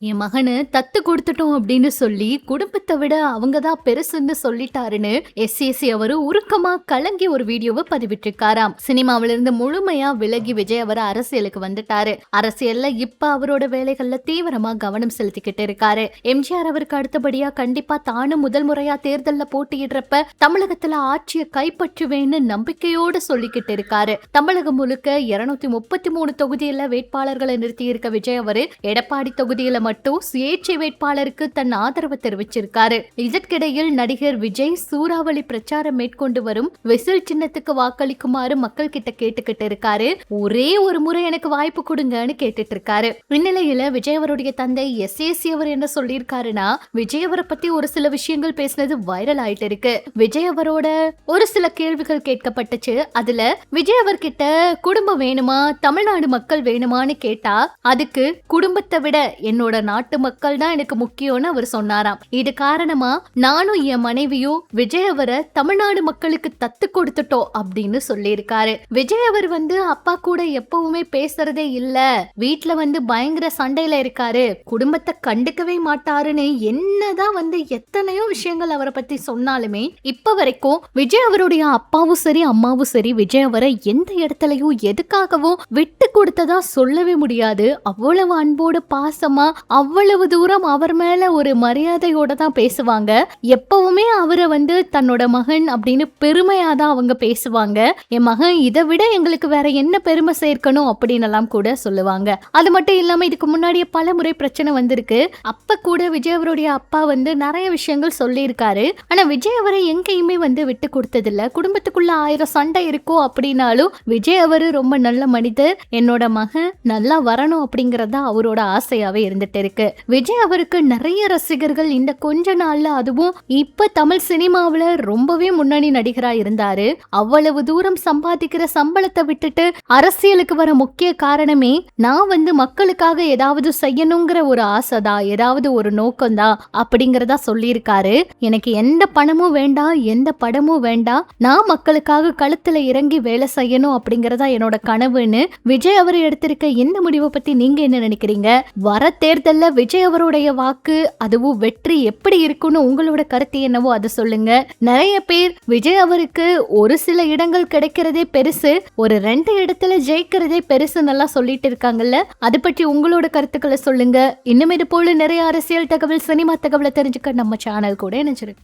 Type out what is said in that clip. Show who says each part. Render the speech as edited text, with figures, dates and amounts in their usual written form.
Speaker 1: என் மகனு தத்து கொடுத்துட்டோம் அப்படின்னு சொல்லி குடும்பத்தை விட அவங்க தான் பெருசுன்னு சொல்லிட்டாருன்னு எஸ்ஏசி அவரு உருக்கமா கலங்கி ஒரு வீடியோவை பதிவிட்டிருக்காராம். சினிமாவில இருந்து முழுமையா விலகி விஜய் அவர் அரசியலுக்கு வந்துட்டாரு. அரசியல்ல இப்ப அவரோட வேலைகள்ல தீவிரமா கவனம் செலுத்திக்கிட்டு இருக்காரு. எம்ஜிஆர் அவருக்கு அடுத்தபடியா கண்டிப்பா தானும் முதல் முறையா தேர்தல்ல போட்டியிடுறப்ப தமிழகத்துல ஆட்சியை கைப்பற்றுவேன்னு நம்பிக்கையோடு சொல்லிக்கிட்டு இருக்காரு. தமிழகம் முழுக்க 233 தொகுதியில வேட்பாளர்களை நிறுத்தி இருக்க விஜய் அவரு எடப்பாடி தொகுதியில மட்டும் சுயேட்சை வேட்பாளருக்கு தன் ஆதரவு தெரிவிச்சிருக்காரு. இதற்கிடையில் நடிகர் விஜய் சூறாவளி பிரச்சாரம் மேற்கொண்டு வரும் விசில் சின்னத்துக்கு வாக்களிக்குமாறு மக்கள் கிட்ட கேட்டுக்கிட்டு இருக்காரு. ஒரே ஒரு முறை எனக்கு வாய்ப்பு கொடுங்கன்னு கேட்டுட்டு இருக்காரு. இந்நிலையில விஜய் அவருடைய தந்தை எஸ்ஏசி அவர் என்ன சொல்லியிருக்காருன்னா, விஜய் அவரை பத்தி ஒரு சில விஷயங்கள் பேசினது வைரல் ஆயிட்டு இருக்கு. விஜய் அவரோட ஒரு சில கேள்விகள் கேட்கப்பட்டுச்சு. அதுல விஜய் அவர்கிட்ட குடும்பம் வேணுமா, தமிழ்நாடு மக்கள் வேணுமான்னு கேட்டா அதுக்கு குடும்பத்தை விட என்னோட நாட்டு மக்கள் தான் எனக்கு முக்கியம்னு அவர் சொன்னாராம். இது காரணமா நானும் என் மனைவியும் விஜய் அவரை தமிழ்நாடு மக்களுக்கு தத்து கொடுத்துட்டோம் அப்படின்னு சொல்லியிருக்காரு. விஜய் அவர் அப்பா கூட எப்பவுமே பேசுறதே இல்ல, வீட்டுல பயங்கர சண்டையில இருக்காரு, குடும்பத்தை கண்டுக்கவே மாட்டாருன்னு என்னதான் எத்தனையோ விஷயங்கள் அவரை பத்தி சொன்னாலுமே இப்ப வரைக்கும் விஜய் அவருடைய அப்பாவும் சரி அம்மாவும் சரி விஜய் அவரை எந்த இடத்துலயும் எதுக்காகவும் விட்டு கொடுத்ததா சொல்லவே முடியாது. அவ்வளவு அன்போடு பாசமா அவ்வளவு தூரம் அவர் மேல ஒரு மரியாதையோட தான் பேசுவாங்க. எப்பவுமே அவரை தன்னோட மகன் அப்படின்னு பெருமையா தான் அவங்க பேசுவாங்க. என் மகன் இதை விட எங்களுக்கு வேற என்ன பெருமை சேர்க்கணும் அப்படின்னு எல்லாம் கூட சொல்லுவாங்க. அது மட்டும் இல்லாம இதுக்கு முன்னாடியே பல முறை பிரச்சனை வந்திருக்கு. அப்ப கூட விஜய் அவருடைய அப்பா நிறைய விஷயங்கள் சொல்லியிருக்காரு. ஆனா விஜய் அவரை எங்கேயுமே விட்டு கொடுத்ததில்ல. குடும்பத்துக்குள்ள 1000 சண்டை இருக்கும் அப்படின்னாலும் விஜய் அவரு ரொம்ப நல்ல மனிதர், என்னோட மகன் நல்லா வரணும் அப்படிங்கறதா அவரோட ஆசையாவே இருந்துட்டு இருக்கு. விஜய் அவருக்கு நிறைய ரசிகர்கள் இந்த கொஞ்ச நாள்ல, அதுவும் இப்ப தமிழ் சினிமாவில ரொம்பவே முன்னணி நடிகரா இருந்தாரு. அவ்வளவு தூரம் சம்பாதிக்கிற சம்பளத்தை விட்டுட்டு அரசியலுக்கு வர முக்கிய காரணமே நான் மக்களுக்காக ஏதாவது செய்யணுங்கிற ஒரு ஆசைதான், ஏதாவது ஒரு நோக்கம்தான் அப்படிங்கறதா சொல்லியிருக்காரு. எனக்கு எந்த பணமும் வேண்டாம், எந்த படமும் வேண்டாம், நான் மக்களுக்காக களத்துல இறங்கி வேலை செய்யணும் அப்படிங்கறதா என்னோட கனவுன்னு விஜய் அவர் எடுத்திருக்க இந்த முடிவை பத்தி நீங்க என்ன நினைக்கிறீங்க? வர தேர்தல்ல விஜய் அவருடைய வாக்கு, அதுவும் வெற்றி எப்படி இருக்குன்னு உங்களோட கருத்து என்னவோ அதை சொல்லுங்க. நிறைய பேர் விஜய் அவருக்கு ஒரு சில இடங்கள் கிடைக்கிறதே பெருசு, ஒரு 2 இடத்துல ஜெயிக்கிறதே பெருசு நல்லா சொல்லிட்டு இருக்காங்கல்ல. அதை பற்றி உங்களோட கருத்துக்களை சொல்லுங்க. இன்னும் இது போல நிறைய அரசியல் தகவல், சினிமா தகவலை தெரிஞ்சுக்க நம்ம சேனல் கூட இணைஞ்சிருக்கு.